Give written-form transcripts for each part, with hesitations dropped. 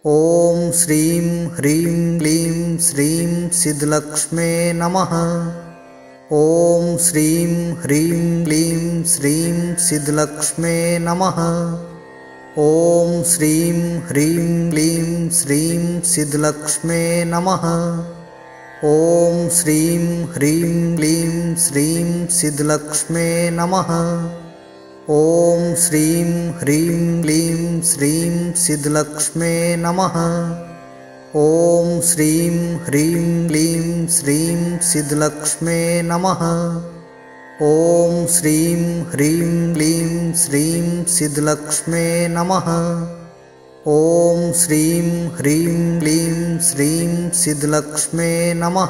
ॐ श्रीं ह्रीं क्लीं श्रीं सिद्धलक्ष्मे नमः। ॐ श्रीं ह्रीं क्लीं श्रीं सिद्धलक्ष्मे नमः। ॐ श्रीं ह्रीं क्लीं श्रीं सिद्धलक्ष्मे नमः। ॐ श्रीं ह्रीं क्लीं श्रीं सिद्धलक्ष्मे नमः। ॐ श्रीं ह्रीं क्लीं श्रीं सिद्धलक्ष्मे नमः। ॐ श्रीं ह्रीं क्लीं श्रीं सिद्धलक्ष्मे नमः। ॐ श्रीं ह्रीं क्लीं श्रीं सिद्धलक्ष्मे नमः। ॐ श्रीं ह्रीं क्लीं श्रीं सिद्धलक्ष्मे नमः।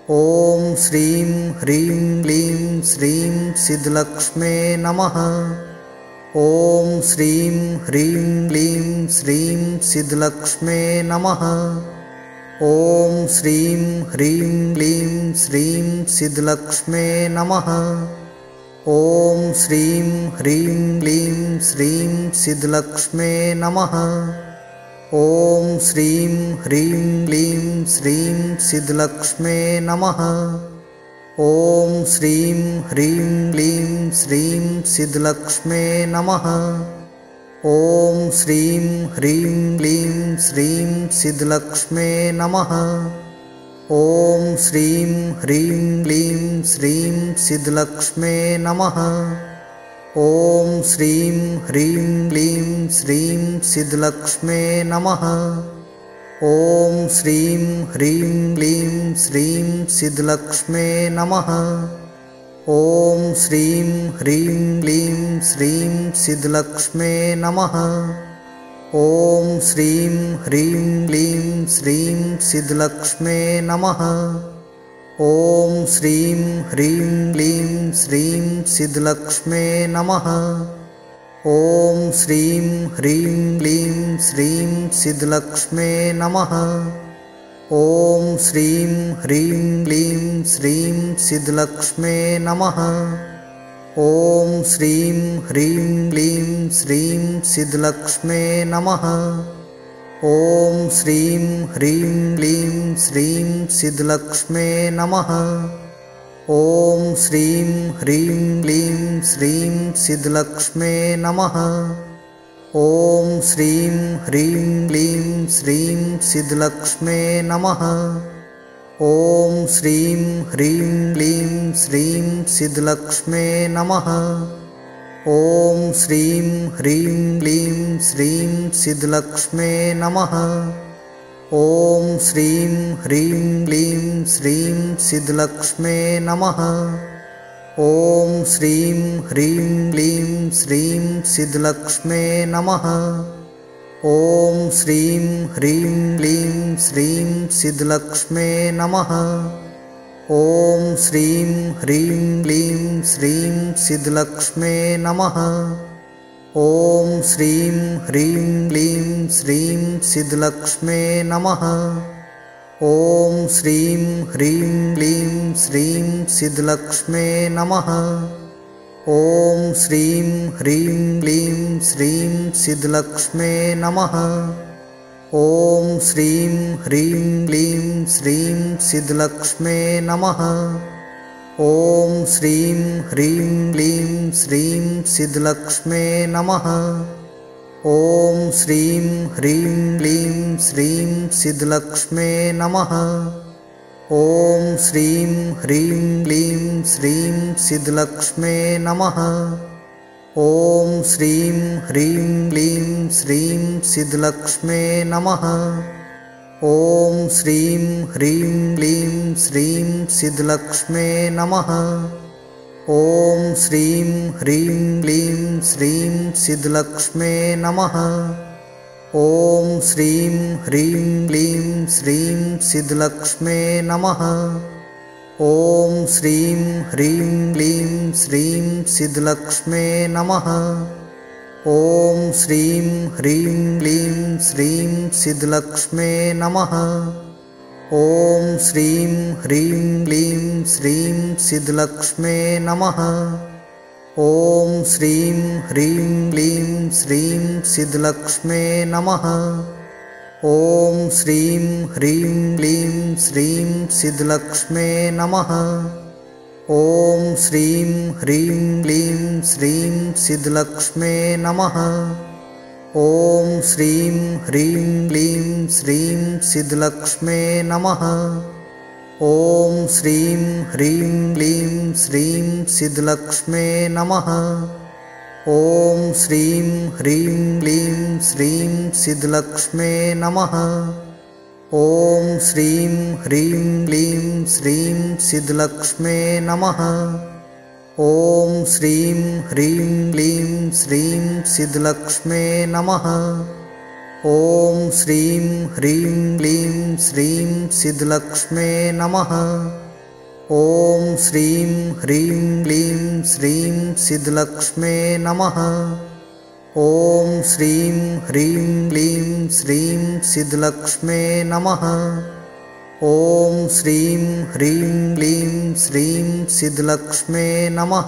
ॐ श्रीं ह्रीं क्लीं श्रीं सिद्धलक्ष्मे नमः। ॐ श्रीं ह्रीं क्लीं श्रीं सिद्धलक्ष्मे नमः। ॐ श्रीं ह्रीं क्लीं श्रीं सिद्धलक्ष्मे नमः। ॐ श्रीं ह्रीं क्लीं श्रीं सिद्धलक्ष्मे नमः। ॐ श्रीं ह्रीं क्लीं श्रीं सिद्धलक्ष्मे नमः। ॐ श्रीं ह्रीं क्लीं श्रीं सिद्धलक्ष्मे नमः। ॐ श्रीं ह्रीं क्लीं श्रीं सिद्धलक्ष्मे नमः। ॐ श्रीं ह्रीं क्लीं श्रीं सिद्धलक्ष्मे नमः। ॐ श्रीं ह्रीं क्लीं श्रीं सिद्धलक्ष्मे नमः। ॐ श्रीं ह्रीं क्लीं श्रीं सिद्धलक्ष्मे नमः। ॐ श्रीं ह्रीं क्लीं श्रीं सिद्धलक्ष्मे नमः। ॐ श्रीं ह्रीं क्लीं श्रीं सिद्धलक्ष्मे नमः। ॐ श्रीं ह्रीं क्लीं श्रीं सिद्धलक्ष्मे नमः। ॐ श्रीं ह्रीं क्लीं श्रीं सिद्धलक्ष्मे नमः। ॐ श्रीं ह्रीं क्लीं श्रीं सिद्धलक्ष्मे नमः। ॐ श्रीं ह्रीं क्लीं श्रीं सिद्धलक्ष्मे नमः। ॐ श्रीं ह्रीं क्लीं श्रीं सिद्धलक्ष्मे नमः। ॐ श्रीं ह्रीं क्लीं श्रीं सिद्धलक्ष्मे नमः। ॐ श्रीं ह्रीं क्लीं श्रीं सिद्धलक्ष्मे नमः। ॐ श्रीं ह्रीं क्लीं श्रीं सिद्धलक्ष्मे नमः। ॐ श्रीं ह्रीं क्लीं श्रीं सिद्धलक्ष्मे नमः। ॐ श्रीं ह्रीं क्लीं श्रीं सिद्धलक्ष्मे नमः। ॐ श्रीं ह्रीं क्लीं श्रीं सिद्धलक्ष्मे नमः। ॐ श्रीं ह्रीं क्लीं श्रीं सिद्धलक्ष्मे नमः। ॐ श्रीं ह्रीं क्लीं श्रीं सिद्धलक्ष्मे नमः। ॐ श्रीं ह्रीं क्लीं श्रीं सिद्धलक्ष्मे नमः। ॐ श्रीं ह्रीं क्लीं श्रीं सिद्धलक्ष्मे नमः। ॐ श्रीं ह्रीं क्लीं श्रीं सिद्धलक्ष्मे नमः। ॐ श्रीं ह्रीं क्लीं श्रीं सिद्धलक्ष्मे नमः। ॐ श्रीं ह्रीं क्लीं श्रीं सिद्धलक्ष्मे नमः। ॐ श्रीं ह्रीं क्लीं श्रीं सिद्धलक्ष्मे नमः। ॐ श्रीं ह्रीं क्लीं श्रीं सिद्धलक्ष्मे नमः। ॐ श्रीं ह्रीं क्लीं श्रीं सिद्धलक्ष्मे नमः। ॐ श्रीं ह्रीं क्लीं श्रीं सिद्धलक्ष्मे नमः। ॐ श्रीं ह्रीं क्लीं श्रीं सिद्धलक्ष्मे नमः। ॐ श्रीं ह्रीं क्लीं श्रीं सिद्धलक्ष्मे नमः। ॐ श्रीं ह्रीं क्लीं श्रीं सिद्धलक्ष्मे नमः। ॐ श्रीं ह्रीं क्लीं श्रीं सिद्धलक्ष्मे नमः। ॐ श्रीं ह्रीं क्लीं श्रीं सिद्धलक्ष्मे नमः। ॐ श्रीं ह्रीं क्लीं श्रीं सिद्धलक्ष्मे नमः। ॐ श्रीं ह्रीं क्लीं श्रीं सिद्धलक्ष्मे नमः। ॐ श्रीं ह्रीं क्लीं श्रीं सिद्धलक्ष्मे नमः। ॐ श्रीं ह्रीं क्लीं श्रीं सिद्धलक्ष्मे नमः। ॐ श्रीं ह्रीं क्लीं श्रीं सिद्धलक्ष्मे नमः। ॐ श्रीं ह्रीं क्लीं श्रीं सिद्धलक्ष्मे नमः। ॐ श्रीं ह्रीं क्लीं श्रीं सिद्धलक्ष्मे नमः। ॐ श्रीं ह्रीं क्लीं श्रीं सिद्धलक्ष्मे नमः। ॐ श्रीं ह्रीं क्लीं श्रीं सिद्धलक्ष्मे नमः। ॐ श्रीं ह्रीं क्लीं श्रीं सिद्धलक्ष्मे नमः। ॐ श्रीं ह्रीं क्लीं श्रीं सिद्धलक्ष्मे नमः। ॐ श्रीं ह्रीं क्लीं श्रीं सिद्धलक्ष्मे नमः।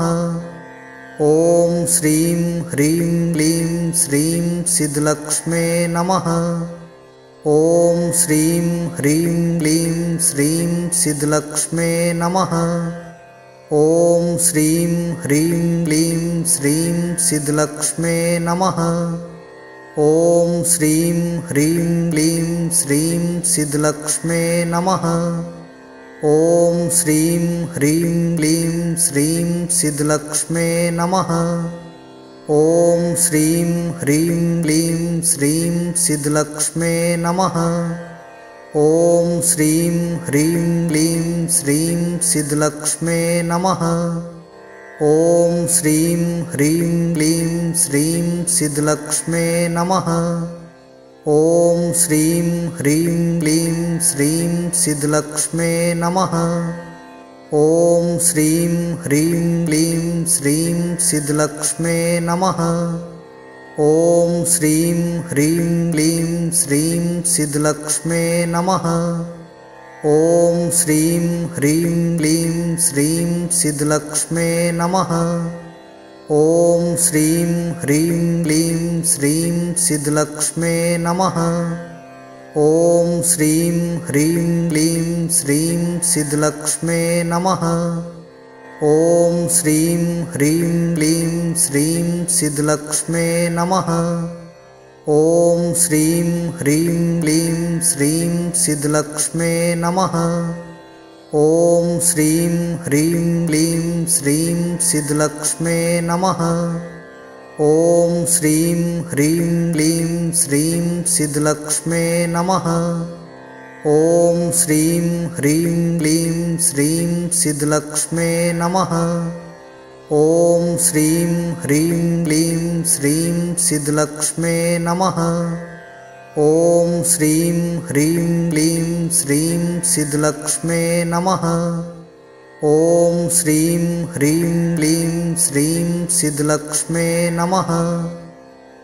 ॐ श्रीं ह्रीं क्लीं श्रीं सिद्धलक्ष्मे नमः। ॐ श्रीं ह्रीं क्लीं श्रीं सिद्धलक्ष्मे नमः। ॐ श्रीं ह्रीं क्लीं श्रीं सिद्धलक्ष्मे नमः। ॐ श्रीं ह्रीं क्लीं श्रीं सिद्धलक्ष्मे नमः। ॐ श्रीं ह्रीं क्लीं श्रीं सिद्धलक्ष्मे नमः। ॐ श्रीं ह्रीं क्लीं श्रीं सिद्धलक्ष्मे नमः। ॐ श्रीं ह्रीं क्लीं श्रीं सिद्धलक्ष्मे नमः। ॐ श्रीं ह्रीं क्लीं श्रीं सिद्धलक्ष्मे नमः। ॐ श्रीं ह्रीं क्लीं श्रीं सिद्धलक्ष्मे नमः। ॐ श्रीं ह्रीं क्लीं श्रीं सिद्धलक्ष्मे नमः। ॐ श्रीं ह्रीं क्लीं श्रीं सिद्धलक्ष्मे नमः। ॐ श्रीं ह्रीं क्लीं श्रीं सिद्धलक्ष्मे नमः। ॐ श्रीं ह्रीं क्लीं श्रीं सिद्धलक्ष्मे नमः। ॐ श्रीं ह्रीं क्लीं श्रीं सिद्धलक्ष्मे नमः। ॐ श्रीं ह्रीं क्लीं श्रीं सिद्धलक्ष्मे नमः। ॐ श्रीं ह्रीं क्लीं श्रीं सिद्धलक्ष्मे नमः। ॐ श्रीं ह्रीं क्लीं श्रीं सिद्धलक्ष्मे नमः। ॐ श्रीं ह्रीं क्लीं श्रीं सिद्धलक्ष्मे नमः। ॐ श्रीं ह्रीं क्लीं श्रीं सिद्धलक्ष्मे नमः। ॐ श्रीं ह्रीं क्लीं श्रीं सिद्धलक्ष्मे नमः। ॐ श्रीं ह्रीं क्लीं श्रीं सिद्धलक्ष्मे नमः। ॐ श्रीं ह्रीं क्लीं श्रीं सिद्धलक्ष्मे नमः।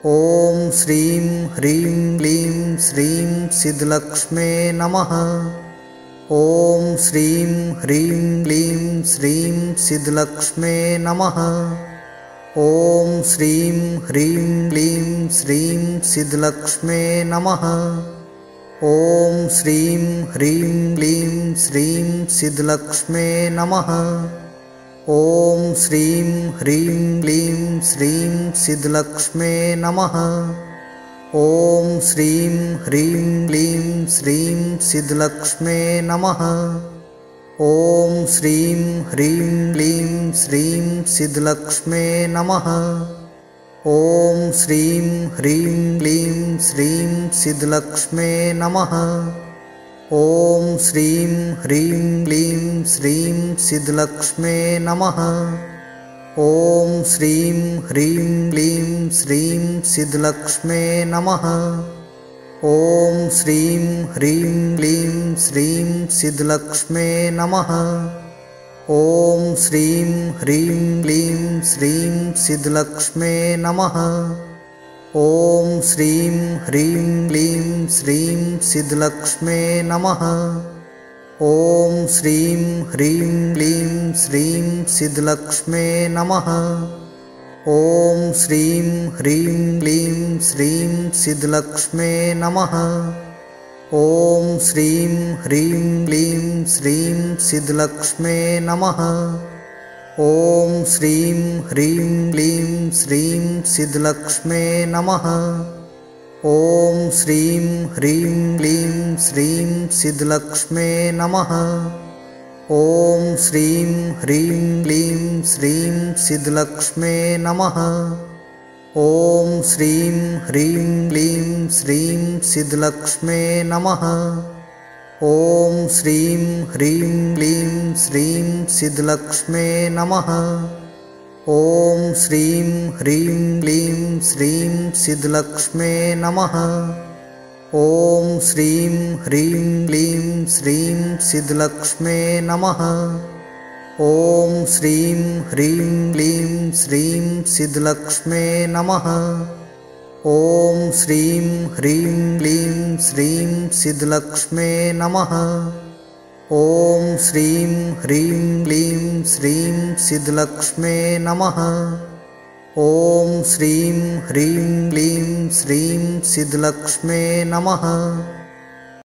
ॐ श्रीं ह्रीं क्लीं श्रीं सिद्धलक्ष्मे नमः। ॐ श्रीं ह्रीं क्लीं श्रीं सिद्धलक्ष्मे नमः। ॐ श्रीं ह्रीं क्लीं श्रीं सिद्धलक्ष्मे नमः। ॐ श्रीं ह्रीं क्लीं श्रीं सिद्धलक्ष्मे नमः। ॐ श्रीं ह्रीं क्लीं श्रीं सिद्धलक्ष्मे नमः। ॐ श्रीं ह्रीं क्लीं श्रीं सिद्धलक्ष्मे नमः। ॐ श्रीं ह्रीं क्लीं श्रीं सिद्धलक्ष्मे नमः। ॐ श्रीं ह्रीं क्लीं श्रीं सिद्धलक्ष्मे नमः। ॐ श्रीं ह्रीं क्लीं श्रीं सिद्धलक्ष्मे नमः। ॐ श्रीं ह्रीं क्लीं श्रीं सिद्धलक्ष्मे नमः। ॐ श्रीं ह्रीं क्लीं श्रीं सिद्धलक्ष्मे नमः। ॐ श्रीं ह्रीं क्लीं श्रीं सिद्धलक्ष्मे नमः। ॐ श्रीं ह्रीं क्लीं श्रीं सिद्धलक्ष्मे नमः। ॐ श्रीं ह्रीं क्लीं श्रीं सिद्धलक्ष्मे नमः। ॐ श्रीं ह्रीं क्लीं श्रीं सिद्धलक्ष्मे नमः। ॐ श्रीं ह्रीं क्लीं श्रीं सिद्धलक्ष्मे नमः। ॐ श्रीं ह्रीं क्लीं श्रीं सिद्धलक्ष्मे नमः। ॐ श्रीं ह्रीं क्लीं श्रीं सिद्धलक्ष्मे नमः। ॐ श्रीं ह्रीं क्लीं श्रीं सिद्धलक्ष्मे नमः। ॐ श्रीं ह्रीं क्लीं श्रीं सिद्धलक्ष्मे नमः। ॐ श्रीं ह्रीं क्लीं श्रीं सिद्धलक्ष्मे नमः। ॐ श्रीं ह्रीं क्लीं श्रीं सिद्धलक्ष्मे नमः। ॐ श्रीं ह्रीं क्लीं श्रीं सिद्धलक्ष्मे नमः। ॐ श्रीं ह्रीं क्लीं श्रीं सिद्धलक्ष्मे नमः। ॐ श्रीं ह्रीं क्लीं श्रीं सिद्धलक्ष्मे नमः। ॐ श्रीं ह्रीं क्लीं श्रीं सिद्धलक्ष्मे नमः। ॐ श्रीं ह्रीं क्लीं श्रीं सिद्धलक्ष्मे नमः।